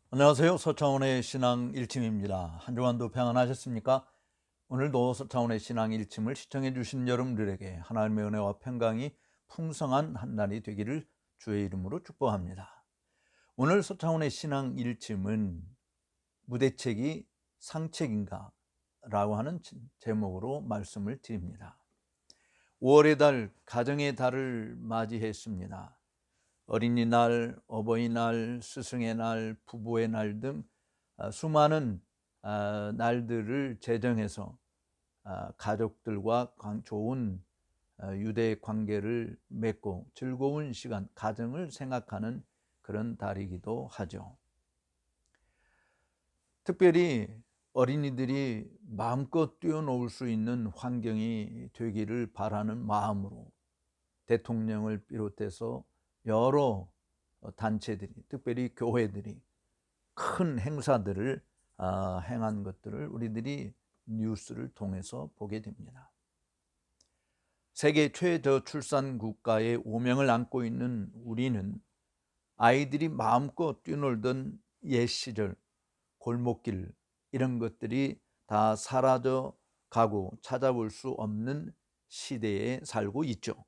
안녕하세요. 서창원의 신앙 일침입니다. 한 주간도 평안하셨습니까? 오늘도 서창원의 신앙 일침을 시청해 주신 여러분들에게 하나님의 은혜와 평강이 풍성한 한 날이 되기를 주의 이름으로 축복합니다. 오늘 서창원의 신앙 일침은 무대책이 상책인가? 라고 하는 제목으로 말씀을 드립니다. 5월의 달, 가정의 달을 맞이했습니다. 어린이날, 어버이날, 스승의 날, 부부의 날 등 수많은 날들을 제정해서 가족들과 좋은 유대 관계를 맺고 즐거운 시간, 가정을 생각하는 그런 달이기도 하죠. 특별히 어린이들이 마음껏 뛰어놀 수 있는 환경이 되기를 바라는 마음으로 대통령을 비롯해서 여러 단체들이, 특별히 교회들이 큰 행사들을 행한 것들을 우리들이 뉴스를 통해서 보게 됩니다. 세계 최저출산 국가의 오명을 안고 있는 우리는 아이들이 마음껏 뛰놀던 옛 시절, 골목길 이런 것들이 다 사라져 가고 찾아볼 수 없는 시대에 살고 있죠.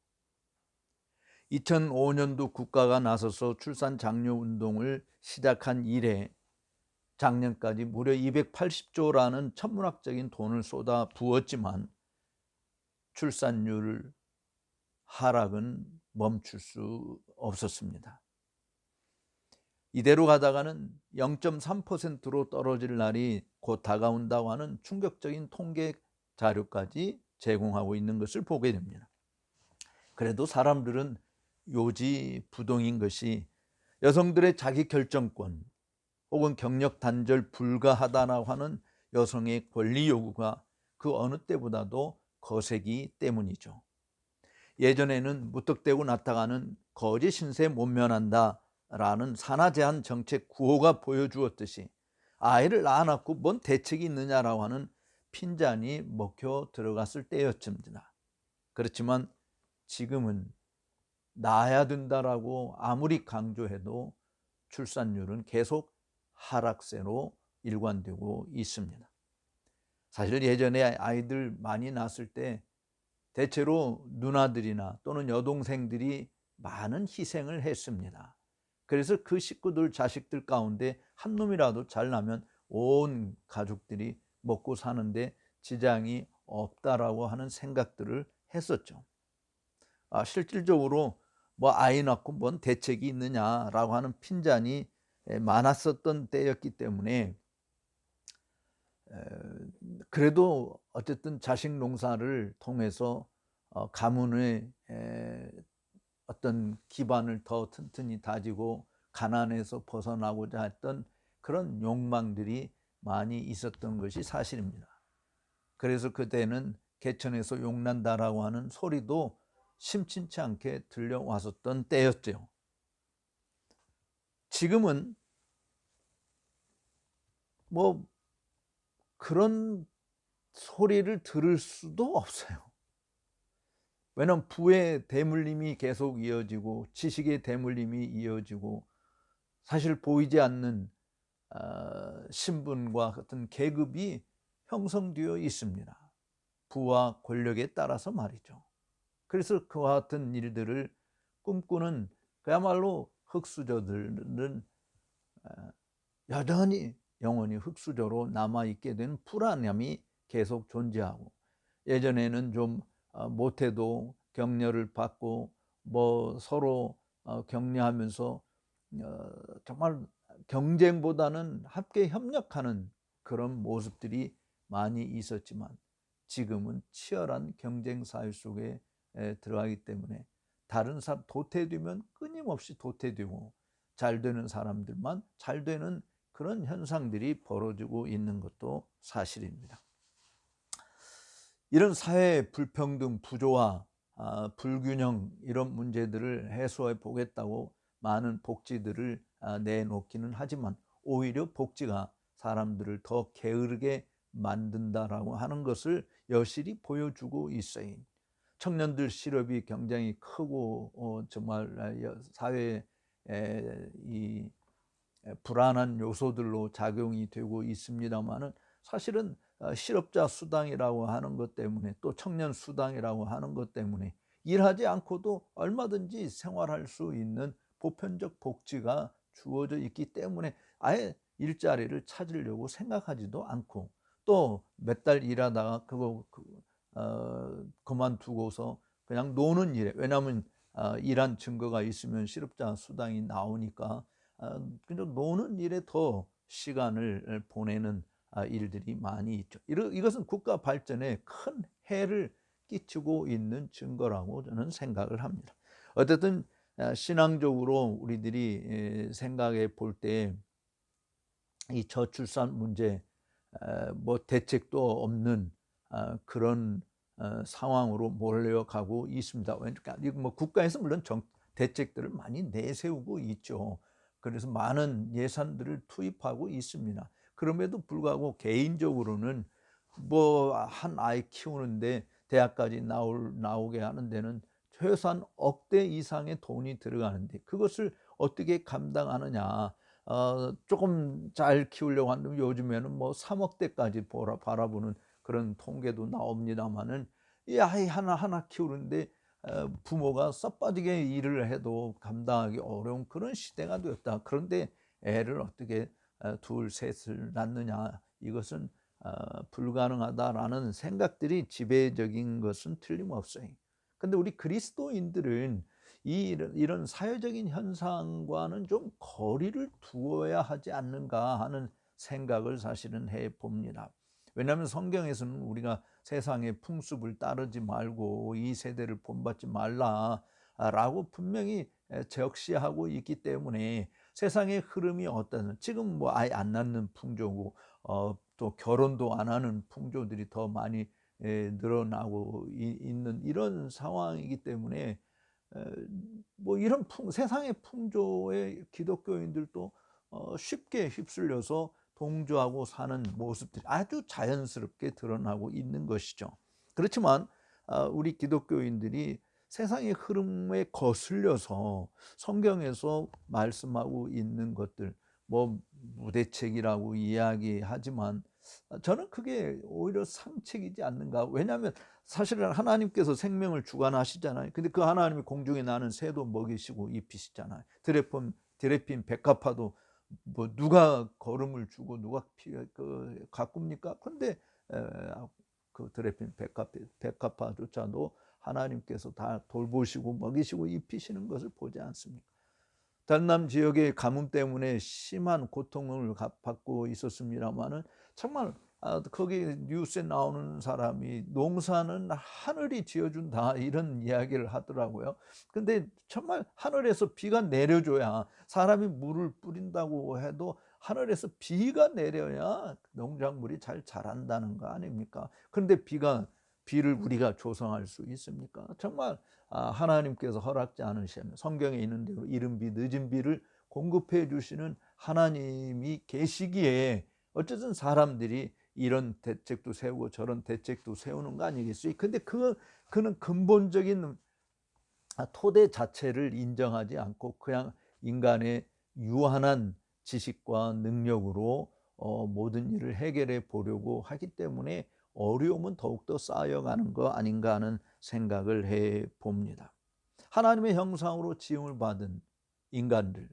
2005년도 국가가 나서서 출산 장려 운동을 시작한 이래 작년까지 무려 280조라는 천문학적인 돈을 쏟아 부었지만 출산율 하락은 멈출 수 없었습니다. 이대로 가다가는 0.3%로 떨어질 날이 곧 다가온다고 하는 충격적인 통계 자료까지 제공하고 있는 것을 보게 됩니다. 그래도 사람들은 요지부동인 것이 여성들의 자기 결정권 혹은 경력 단절 불가하다라고 하는 여성의 권리 요구가 그 어느 때보다도 거세기 때문이죠. 예전에는 무턱대고 나타가는 거짓 신세 못 면한다라는 산하 제한 정책 구호가 보여주었듯이 아이를 낳아놓고 뭔 대책이 있느냐라고 하는 핀잔이 먹혀 들어갔을 때였습니다. 그렇지만 지금은 낳아야 된다라고 아무리 강조해도 출산율은 계속 하락세로 일관되고 있습니다. 사실 예전에 아이들 많이 낳았을 때 대체로 누나들이나 또는 여동생들이 많은 희생을 했습니다. 그래서 그 식구들 자식들 가운데 한 놈이라도 잘 나면 온 가족들이 먹고 사는데 지장이 없다라고 하는 생각들을 했었죠. 실질적으로 뭐 아이 낳고 뭔 대책이 있느냐라고 하는 핀잔이 많았었던 때였기 때문에 그래도 어쨌든 자식 농사를 통해서 가문의 어떤 기반을 더 튼튼히 다지고 가난에서 벗어나고자 했던 그런 욕망들이 많이 있었던 것이 사실입니다. 그래서 그때는 개천에서 욕난다라고 하는 소리도 심심치 않게 들려왔었던 때였죠. 지금은 뭐 그런 소리를 들을 수도 없어요. 왜냐하면 부의 대물림이 계속 이어지고 지식의 대물림이 이어지고 사실 보이지 않는 신분과 같은 계급이 형성되어 있습니다. 부와 권력에 따라서 말이죠. 그래서 그와 같은 일들을 꿈꾸는 그야말로 흑수저들은 여전히 영원히 흑수저로 남아있게 되는 불안함이 계속 존재하고, 예전에는 좀 못해도 격려를 받고 뭐 서로 격려하면서 정말 경쟁보다는 함께 협력하는 그런 모습들이 많이 있었지만 지금은 치열한 경쟁 사회 속에 들어가기 때문에 다른 사람 도태되면 끊임없이 도태되고 잘 되는 사람들만 잘 되는 그런 현상들이 벌어지고 있는 것도 사실입니다. 이런 사회 불평등, 부조화, 불균형 이런 문제들을 해소해 보겠다고 많은 복지들을 내놓기는 하지만 오히려 복지가 사람들을 더 게으르게 만든다라고 하는 것을 여실히 보여주고 있어요. 청년들 실업이 굉장히 크고 정말 사회에 이 불안한 요소들로 작용이 되고 있습니다마는 사실은 실업자 수당이라고 하는 것 때문에 또 청년 수당이라고 하는 것 때문에 일하지 않고도 얼마든지 생활할 수 있는 보편적 복지가 주어져 있기 때문에 아예 일자리를 찾으려고 생각하지도 않고 또 몇 달 일하다가 그거 그만두고서 그냥 노는 일에, 왜냐하면 일한 증거가 있으면 실업자 수당이 나오니까 그냥 노는 일에 더 시간을 보내는 일들이 많이 있죠. 이것은 국가 발전에 큰 해를 끼치고 있는 증거라고 저는 생각을 합니다. 어쨌든 신앙적으로 우리들이 생각해 볼 때 이 저출산 문제, 뭐 대책도 없는 그런 상황으로 몰려가고 있습니다. 그러니까 뭐 국가에서 물론 대책들을 많이 내세우고 있죠. 그래서 많은 예산들을 투입하고 있습니다. 그럼에도 불구하고 개인적으로는 뭐 한 아이 키우는데 대학까지 나오게 하는 데는 최소한 억대 이상의 돈이 들어가는데 그것을 어떻게 감당하느냐. 조금 잘 키우려고 한다면 요즘에는 뭐 3억대까지 바라보는 그런 통계도 나옵니다마는 이 아이 하나 키우는데 부모가 썩빠지게 일을 해도 감당하기 어려운 그런 시대가 되었다. 그런데 애를 어떻게 둘, 셋을 낳느냐, 이것은 불가능하다라는 생각들이 지배적인 것은 틀림없어요. 근데 우리 그리스도인들은 이런 사회적인 현상과는 좀 거리를 두어야 하지 않는가 하는 생각을 사실은 해봅니다. 왜냐하면 성경에서는 우리가 세상의 풍습을 따르지 말고 이 세대를 본받지 말라라고 분명히 적시하고 있기 때문에 세상의 흐름이 어떤, 지금 뭐 아예 안 낳는 풍조고 또 결혼도 안 하는 풍조들이 더 많이 늘어나고 있는 이런 상황이기 때문에 뭐 이런 세상의 풍조에 기독교인들도 쉽게 휩쓸려서 동조하고 사는 모습들이 아주 자연스럽게 드러나고 있는 것이죠. 그렇지만 우리 기독교인들이 세상의 흐름에 거슬려서 성경에서 말씀하고 있는 것들, 뭐 무대책이라고 이야기하지만 저는 그게 오히려 상책이지 않는가. 왜냐하면 사실은 하나님께서 생명을 주관하시잖아요. 근데 그 하나님이 공중에 나는 새도 먹이시고 입히시잖아요. 드레핀 백합화도 뭐 누가 거름을 주고 누가 가꿉니까? 근데 그 드레핀 백합화조차도 하나님께서 다 돌보시고 먹이시고 입히시는 것을 보지 않습니까? 달남 지역의 가뭄 때문에 심한 고통을 받고 있었습니다마는 정말 거기 뉴스에 나오는 사람이 농사는 하늘이 지어준다 이런 이야기를 하더라고요. 근데 정말 하늘에서 비가 내려줘야, 사람이 물을 뿌린다고 해도 하늘에서 비가 내려야 농작물이 잘 자란다는 거 아닙니까? 그런데 비를 우리가 조성할 수 있습니까? 정말 하나님께서 허락지 않으시면 성경에 있는 대로 이른 비 늦은 비를 공급해 주시는 하나님이 계시기에 어쨌든 사람들이 이런 대책도 세우고 저런 대책도 세우는 거 아니겠어요? 근데 그는 근본적인 토대 자체를 인정하지 않고 그냥 인간의 유한한 지식과 능력으로 모든 일을 해결해 보려고 하기 때문에 어려움은 더욱더 쌓여가는 거 아닌가 하는 생각을 해 봅니다. 하나님의 형상으로 지음을 받은 인간들,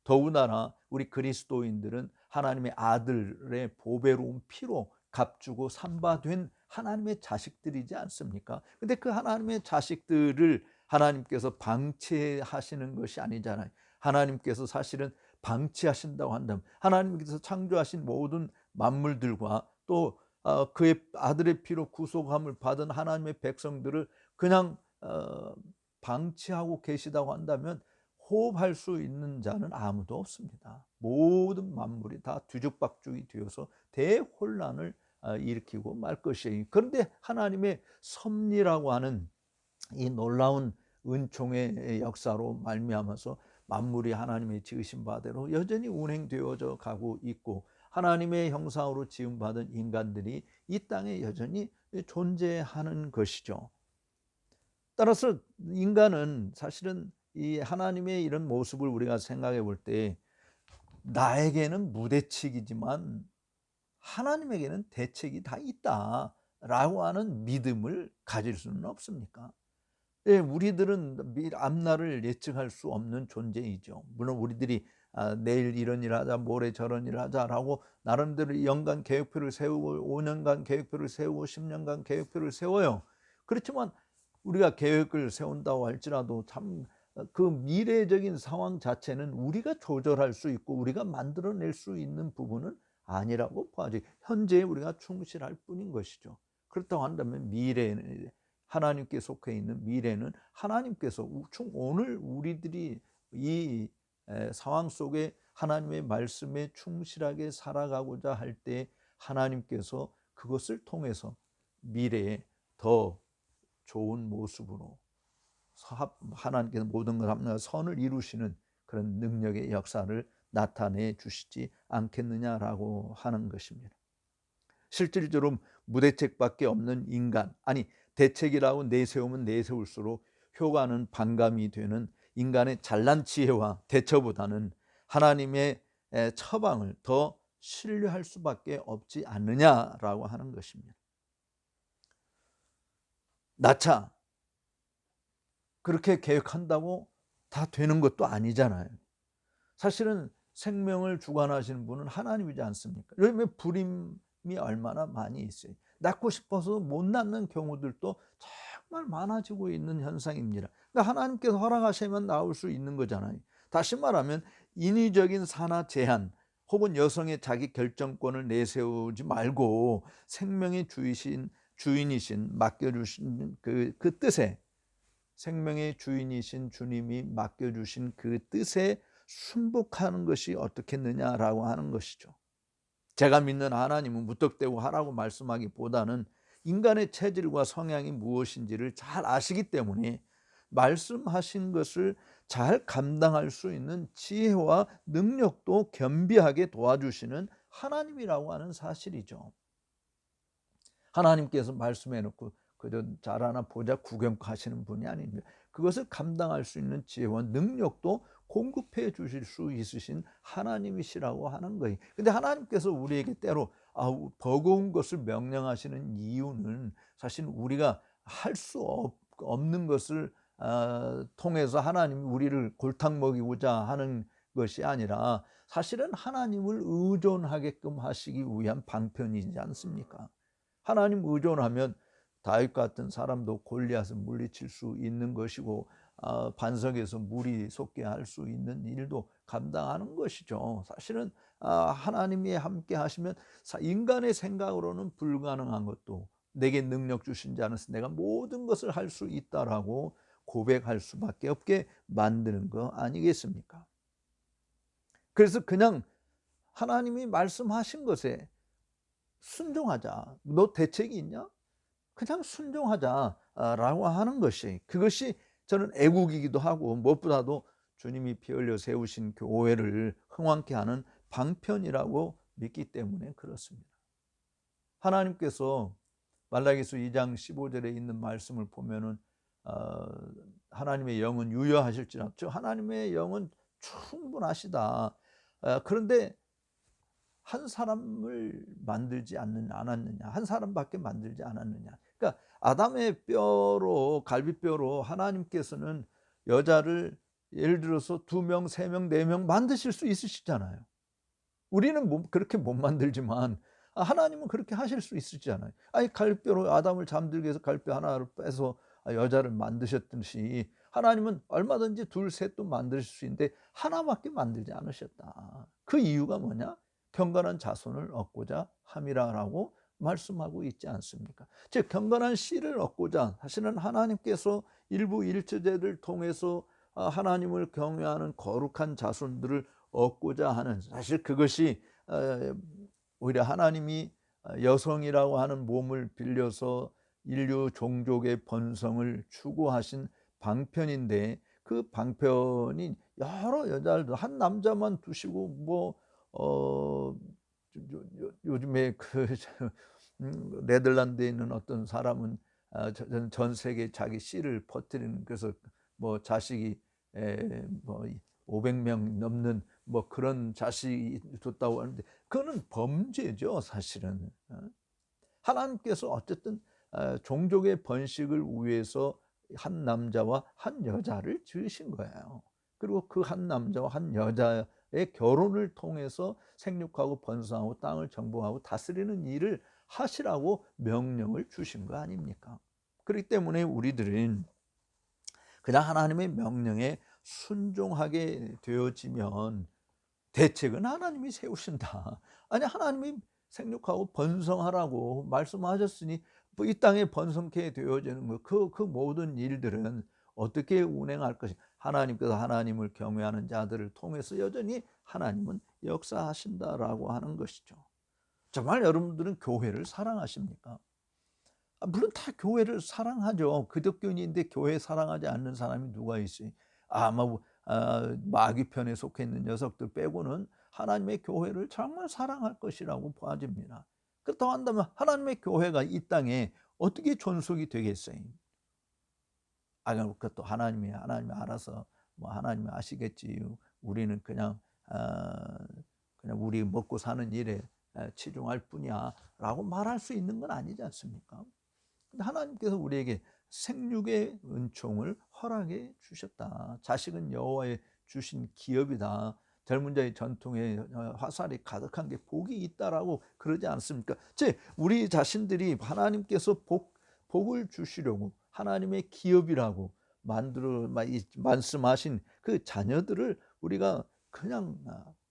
더군다나 우리 그리스도인들은 하나님의 아들의 보배로운 피로 값주고 산바된 하나님의 자식들이지 않습니까? 근데 그 하나님의 자식들을 하나님께서 방치하시는 것이 아니잖아요. 하나님께서 사실은 방치하신다고 한다면 하나님께서 창조하신 모든 만물들과 또 그의 아들의 피로 구속함을 받은 하나님의 백성들을 그냥 방치하고 계시다고 한다면 호흡할 수 있는 자는 아무도 없습니다. 모든 만물이 다 뒤죽박죽이 되어서 대혼란을 일으키고 말 것이에요. 그런데 하나님의 섭리라고 하는 이 놀라운 은총의 역사로 말미암아서 만물이 하나님의 지으신 바대로 여전히 운행되어져 가고 있고 하나님의 형상으로 지음받은 인간들이 이 땅에 여전히 존재하는 것이죠. 따라서 인간은 사실은 이 하나님의 이런 모습을 우리가 생각해 볼 때 나에게는 무대책이지만 하나님에게는 대책이 다 있다라고 하는 믿음을 가질 수는 없습니까? 예, 우리들은 앞날을 예측할 수 없는 존재이죠. 물론 우리들이 내일 이런 일 하자, 모레 저런 일 하자라고 나름대로 연간 계획표를 세우고 5년간 계획표를 세우고 10년간 계획표를 세워요. 그렇지만 우리가 계획을 세운다고 할지라도 참 그 미래적인 상황 자체는 우리가 조절할 수 있고 우리가 만들어낼 수 있는 부분은 아니라고 봐야지. 현재에 우리가 충실할 뿐인 것이죠. 그렇다고 한다면 미래는, 하나님께 속해 있는 미래는 하나님께서 오늘 우리들이 이 상황 속에 하나님의 말씀에 충실하게 살아가고자 할 때 하나님께서 그것을 통해서 미래에 더 좋은 모습으로 하나님께서 모든 걸 합리화 선을 이루시는 그런 능력의 역사를 나타내 주시지 않겠느냐라고 하는 것입니다. 실질적으로 무대책밖에 없는 인간, 아니 대책이라고 내세우면 내세울수록 효과는 반감이 되는 인간의 잘난 지혜와 대처보다는 하나님의 처방을 더 신뢰할 수밖에 없지 않느냐라고 하는 것입니다. 나차 그렇게 계획한다고 다 되는 것도 아니잖아요. 사실은 생명을 주관하시는 분은 하나님이지 않습니까? 그러면 불임이 얼마나 많이 있어요. 낳고 싶어서 못 낳는 경우들도 정말 많아지고 있는 현상입니다. 그러니까 하나님께서 허락하시면 나올 수 있는 거잖아요. 다시 말하면 인위적인 산하 제한 혹은 여성의 자기 결정권을 내세우지 말고 생명의 주인이신 맡겨주신 그 뜻에, 생명의 주인이신 주님이 맡겨주신 그 뜻에 순복하는 것이 어떻겠느냐라고 하는 것이죠. 제가 믿는 하나님은 무턱대고 하라고 말씀하기보다는 인간의 체질과 성향이 무엇인지를 잘 아시기 때문에 말씀하신 것을 잘 감당할 수 있는 지혜와 능력도 겸비하게 도와주시는 하나님이라고 하는 사실이죠. 하나님께서 말씀해 놓고 그저 잘하나 보자 구경하시는 분이 아닙니다. 그것을 감당할 수 있는 지혜와 능력도 공급해 주실 수 있으신 하나님이시라고 하는 거예요. 근데 하나님께서 우리에게 때로 버거운 것을 명령하시는 이유는 사실 우리가 할 수 없는 것을 통해서 하나님이 우리를 골탕 먹이고자 하는 것이 아니라 사실은 하나님을 의존하게끔 하시기 위한 방편이지 않습니까? 하나님 의존하면 다윗 같은 사람도 골리앗을 물리칠 수 있는 것이고 반석에서 물이 솟게 할 수 있는 일도 감당하는 것이죠. 사실은 하나님이 함께 하시면 인간의 생각으로는 불가능한 것도 내게 능력 주신 자는 내가 모든 것을 할 수 있다라고 고백할 수밖에 없게 만드는 거 아니겠습니까? 그래서 그냥 하나님이 말씀하신 것에 순종하자. 너 대책이 있냐? 그냥 순종하자라고 하는 것이, 그것이 저는 애국이기도 하고 무엇보다도 주님이 피 흘려 세우신 교회를 흥왕케 하는 방편이라고 믿기 때문에 그렇습니다. 하나님께서 말라기서 2장 15절에 있는 말씀을 보면은 하나님의 영은 유효하실지라, 즉 하나님의 영은 충분하시다. 그런데 한 사람을 만들지 않았느냐, 한 사람밖에 만들지 않았느냐. 그러니까 아담의 뼈로, 갈비뼈로 하나님께서는 여자를 예를 들어서 2명, 3명, 4명 만드실 수 있으시잖아요. 우리는 그렇게 못 만들지만 하나님은 그렇게 하실 수 있으시잖아요. 아니 갈비뼈로 아담을 잠들게 해서 갈비뼈 하나를 빼서 여자를 만드셨듯이 하나님은 얼마든지 2, 3도 만드실 수 있는데 하나밖에 만들지 않으셨다. 그 이유가 뭐냐? 경건한 자손을 얻고자 함이라라고 말씀하고 있지 않습니까? 즉 경건한 씨를 얻고자, 사실은 하나님께서 일부 일처제를 통해서 하나님을 경외하는 거룩한 자손들을 얻고자 하는, 사실 그것이 오히려 하나님이 여성이라고 하는 몸을 빌려서 인류 종족의 번성을 추구하신 방편인데, 그 방편이 여러 여자를 한 남자만 두시고 요즘에 네덜란드에 있는 어떤 사람은 전 세계 자기 씨를 퍼뜨리는, 그래서 자식이 500명 넘는 뭐 그런 자식이 뒀다고 하는데 그거는 범죄죠, 사실은. 하나님께서 어쨌든 종족의 번식을 위해서 한 남자와 한 여자를 지으신 거예요. 그리고 그 한 남자와 한 여자의 결혼을 통해서 생육하고 번성하고 땅을 정복하고 다스리는 일을 하시라고 명령을 주신 거 아닙니까? 그렇기 때문에 우리들은 그냥 하나님의 명령에 순종하게 되어지면 대책은 하나님이 세우신다. 아니, 하나님이 생육하고 번성하라고 말씀하셨으니 뭐 이 땅에 번성케 되어지는 거, 그 모든 일들은 어떻게 운행할 것이, 하나님께서 하나님을 경외하는 자들을 통해서 여전히 하나님은 역사하신다라고 하는 것이죠. 정말 여러분들은 교회를 사랑하십니까? 물론 다 교회를 사랑하죠. 기독교인인데 교회 사랑하지 않는 사람이 누가 있어요? 아마 마귀 편에 속해 있는 녀석들 빼고는 하나님의 교회를 정말 사랑할 것이라고 보아집니다. 그렇다고 한다면 하나님의 교회가 이 땅에 어떻게 존속이 되겠어요? 그것도 하나님이 알아서 뭐 하나님이 아시겠지. 우리는 그냥 우리 먹고 사는 일에 치중할 뿐이야라고 말할 수 있는 건 아니지 않습니까? 근데 하나님께서 우리에게 생육의 은총을 허락해 주셨다. 자식은 여호와의 주신 기업이다. 젊은 자의 전통에 화살이 가득한 게 복이 있다라고 그러지 않습니까? 즉 우리 자신들이 하나님께서 복을 주시려고 하나님의 기업이라고 말씀하신 그 자녀들을 우리가 그냥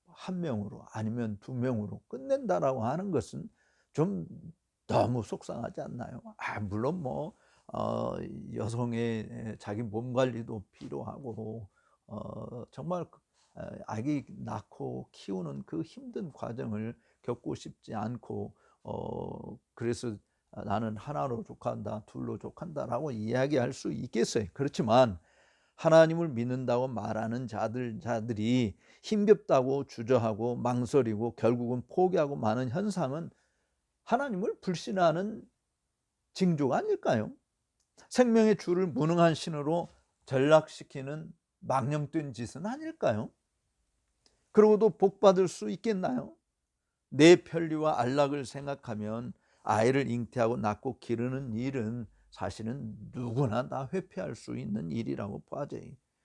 한 명으로 아니면 두 명으로 끝낸다라고 하는 것은 좀 너무 속상하지 않나요? 물론 뭐 여성의 자기 몸 관리도 필요하고 정말 아기 낳고 키우는 그 힘든 과정을 겪고 싶지 않고 그래서 나는 하나로 족한다, 둘로 족한다라고 이야기할 수 있겠어요. 그렇지만 하나님을 믿는다고 말하는 자들이 힘겹다고 주저하고 망설이고 결국은 포기하고 마는 현상은 하나님을 불신하는 징조가 아닐까요? 생명의 주를 무능한 신으로 전락시키는 망령된 짓은 아닐까요? 그러고도 복받을 수 있겠나요? 내 편리와 안락을 생각하면 아이를 잉태하고 낳고 기르는 일은 사실은 누구나 다 회피할 수 있는 일이라고 봐져요.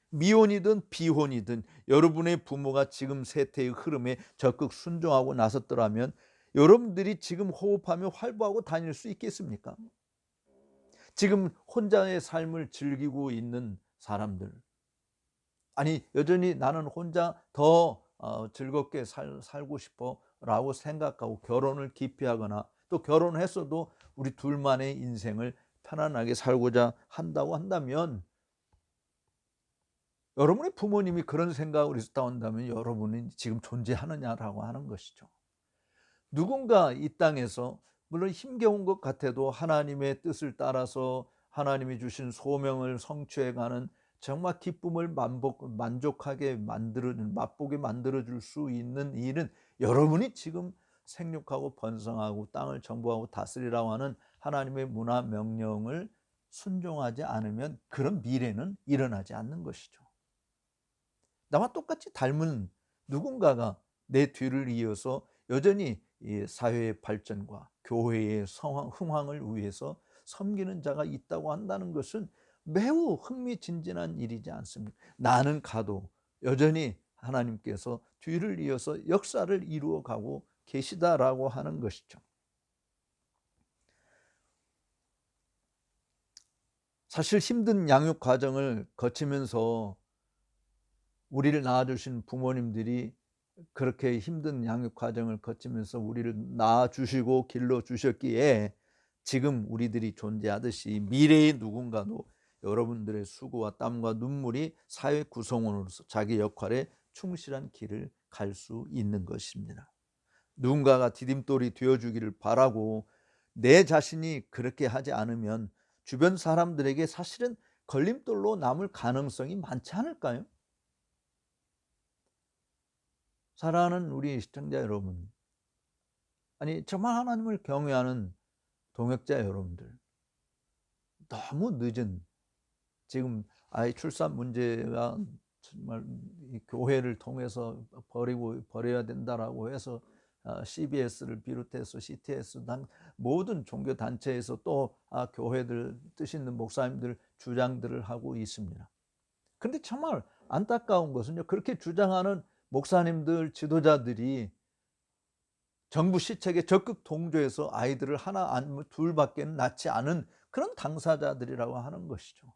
미혼이든 비혼이든 여러분의 부모가 지금 세태의 흐름에 적극 순종하고 나섰더라면 여러분들이 지금 호흡하며 활보하고 다닐 수 있겠습니까? 지금 혼자의 삶을 즐기고 있는 사람들, 아니 여전히 나는 혼자 더 즐겁게 살고 싶어 라고 생각하고 결혼을 기피하거나 또 결혼했어도 우리 둘만의 인생을 편안하게 살고자 한다고 한다면, 여러분의 부모님이 그런 생각을 했다 한다면 여러분이 지금 존재하느냐라고 하는 것이죠. 누군가 이 땅에서 물론 힘겨운 것 같아도 하나님의 뜻을 따라서 하나님이 주신 소명을 성취해가는 정말 기쁨을 만족하게 맛보게 만들어줄 수 있는 일은 여러분이 지금 생육하고 번성하고 땅을 정복하고 다스리라고 하는 하나님의 문화 명령을 순종하지 않으면 그런 미래는 일어나지 않는 것이죠. 나와 똑같이 닮은 누군가가 내 뒤를 이어서 여전히 이 사회의 발전과 교회의 흥황을 위해서 섬기는 자가 있다고 한다는 것은 매우 흥미진진한 일이지 않습니까? 나는 가도 여전히 하나님께서 뒤를 이어서 역사를 이루어가고 계시다라고 하는 것이죠. 사실 힘든 양육 과정을 거치면서 우리를 낳아주신 부모님들이 그렇게 힘든 양육 과정을 거치면서 우리를 낳아주시고 길러주셨기에 지금 우리들이 존재하듯이 미래의 누군가도 여러분들의 수고와 땀과 눈물이 사회 구성원으로서 자기 역할에 충실한 길을 갈 수 있는 것입니다. 누군가가 디딤돌이 되어주기를 바라고 내 자신이 그렇게 하지 않으면 주변 사람들에게 사실은 걸림돌로 남을 가능성이 많지 않을까요? 사랑하는 우리 시청자 여러분, 아니 정말 하나님을 경외하는 동역자 여러분들, 너무 늦은 지금 아이 출산 문제가 정말 이 교회를 통해서 버려야 된다라고 해서 CBS를 비롯해서 CTS 모든 종교 단체에서 또 교회들 뜻 있는 목사님들 주장들을 하고 있습니다. 그런데 정말 안타까운 것은요, 그렇게 주장하는 목사님들 지도자들이 정부 시책에 적극 동조해서 아이들을 하나 아니면 둘밖에 낳지 않은 그런 당사자들이라고 하는 것이죠.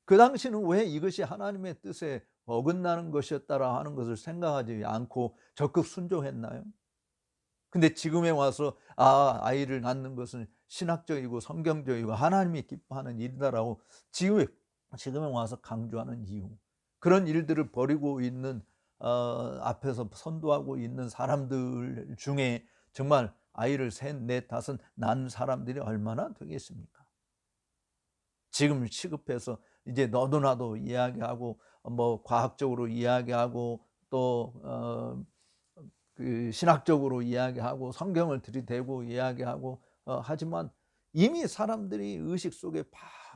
그 당시는 왜 이것이 하나님의 뜻에 어긋나는 것이었다라 하는 것을 생각하지 않고 적극 순종했나요? 근데 지금에 와서 아이를 낳는 것은 신학적이고 성경적이고 하나님이 기뻐하는 일이다라고 지금에 와서 강조하는 이유, 그런 일들을 벌이고 있는 앞에서 선도하고 있는 사람들 중에 정말 아이를 셋, 넷, 다섯 낳은 사람들이 얼마나 되겠습니까? 지금 시급해서 이제 너도 나도 이야기하고 뭐 과학적으로 이야기하고 또 그 신학적으로 이야기하고 성경을 들이대고 이야기하고 하지만 이미 사람들이 의식 속에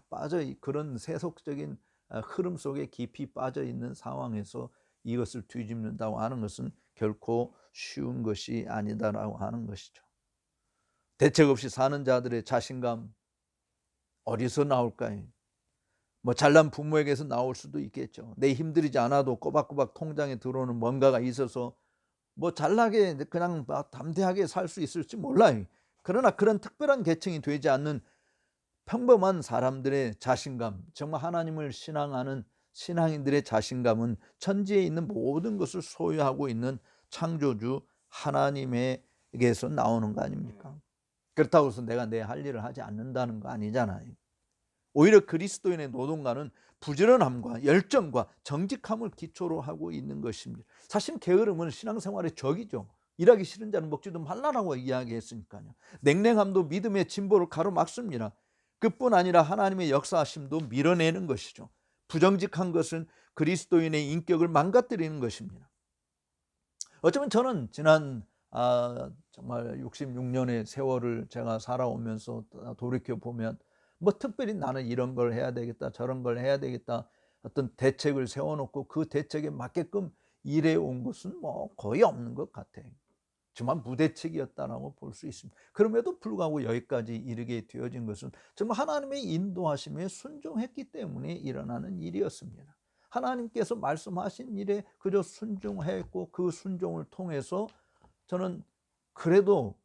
빠져 그런 세속적인 흐름 속에 깊이 빠져 있는 상황에서 이것을 뒤집는다고 하는 것은 결코 쉬운 것이 아니다라고 하는 것이죠. 대책 없이 사는 자들의 자신감 어디서 나올까요? 뭐 잘난 부모에게서 나올 수도 있겠죠. 내 힘들이지 않아도 꼬박꼬박 통장에 들어오는 뭔가가 있어서 뭐 잘나게 그냥 담대하게 살 수 있을지 몰라요. 그러나 그런 특별한 계층이 되지 않는 평범한 사람들의 자신감, 정말 하나님을 신앙하는 신앙인들의 자신감은 천지에 있는 모든 것을 소유하고 있는 창조주 하나님에게서 나오는 거 아닙니까? 그렇다고 해서 내가 내 할 일을 하지 않는다는 거 아니잖아요. 오히려 그리스도인의 노동가는 부지런함과 열정과 정직함을 기초로 하고 있는 것입니다. 사실 게으름은 신앙생활의 적이죠. 일하기 싫은 자는 먹지도 말라라고 이야기했으니까요. 냉랭함도 믿음의 진보를 가로막습니다. 그뿐 아니라 하나님의 역사하심도 밀어내는 것이죠. 부정직한 것은 그리스도인의 인격을 망가뜨리는 것입니다. 어쩌면 저는 지난 정말 66년의 세월을 제가 살아오면서 돌이켜 보면 뭐 특별히 나는 이런 걸 해야 되겠다, 저런 걸 해야 되겠다, 어떤 대책을 세워놓고 그 대책에 맞게끔 일해온 것은 뭐 거의 없는 것 같아요. 정말 무대책이었다라고 볼 수 있습니다. 그럼에도 불구하고 여기까지 이르게 되어진 것은 정말 하나님의 인도하심에 순종했기 때문에 일어나는 일이었습니다. 하나님께서 말씀하신 일에 그저 순종했고 그 순종을 통해서 저는 그래도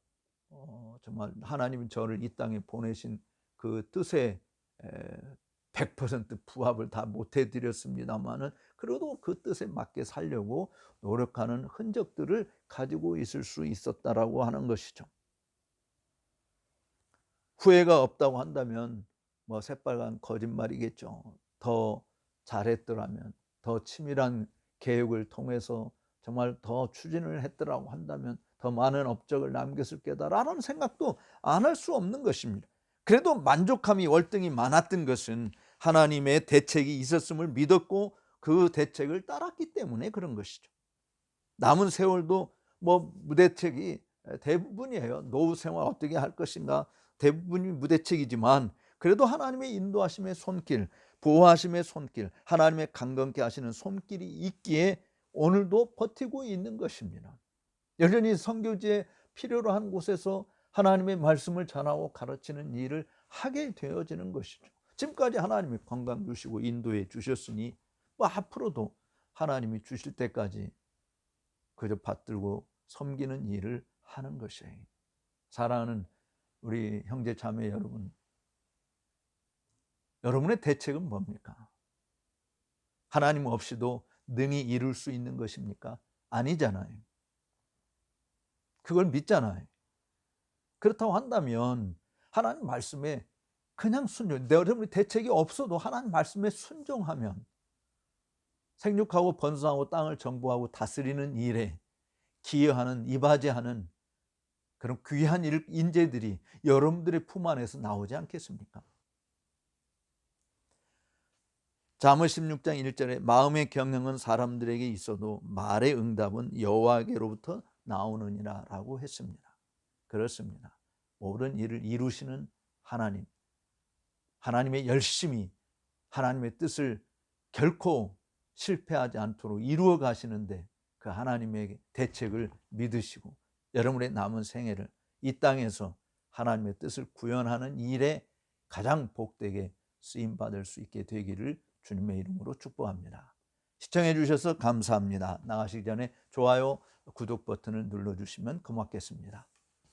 정말 하나님은 저를 이 땅에 보내신 그 뜻에 100% 부합을 다 못해드렸습니다만은 그래도 그 뜻에 맞게 살려고 노력하는 흔적들을 가지고 있을 수 있었다라고 하는 것이죠. 후회가 없다고 한다면 뭐 새빨간 거짓말이겠죠. 더 잘했더라면, 더 치밀한 계획을 통해서 정말 더 추진을 했더라고 한다면 더 많은 업적을 남겼을 거다라는 생각도 안 할 수 없는 것입니다. 그래도 만족함이 월등히 많았던 것은 하나님의 대책이 있었음을 믿었고 그 대책을 따랐기 때문에 그런 것이죠. 남은 세월도 뭐 무대책이 대부분이에요. 노후 생활 어떻게 할 것인가 대부분이 무대책이지만 그래도 하나님의 인도하심의 손길, 보호하심의 손길, 하나님의 강건케 하시는 손길이 있기에 오늘도 버티고 있는 것입니다. 여전히 선교지에 필요로 한 곳에서 하나님의 말씀을 전하고 가르치는 일을 하게 되어지는 것이죠. 지금까지 하나님이 건강 주시고 인도해 주셨으니 뭐 앞으로도 하나님이 주실 때까지 그저 받들고 섬기는 일을 하는 것이에요. 사랑하는 우리 형제 자매 여러분, 여러분의 대책은 뭡니까? 하나님 없이도 능히 이룰 수 있는 것입니까? 아니잖아요. 그걸 믿잖아요. 그렇다고 한다면 하나님 말씀에 그냥 순종, 여러분의 대책이 없어도 하나님 말씀에 순종하면 생육하고 번성하고 땅을 정복하고 다스리는 일에 기여하는, 이바지하는 그런 귀한 인재들이 여러분들의 품 안에서 나오지 않겠습니까? 잠언 16장 1절에 마음의 경영은 사람들에게 있어도 말의 응답은 여호와께로부터 나오느니라 라고 했습니다. 그렇습니다. 모든 일을 이루시는 하나님, 하나님의 열심히 하나님의 뜻을 결코 실패하지 않도록 이루어 가시는데 그 하나님의 대책을 믿으시고 여러분의 남은 생애를 이 땅에서 하나님의 뜻을 구현하는 일에 가장 복되게 쓰임받을 수 있게 되기를 주님의 이름으로 축복합니다. 시청해 주셔서 감사합니다. 나가시기 전에 좋아요, 구독 버튼을 눌러주시면 고맙겠습니다.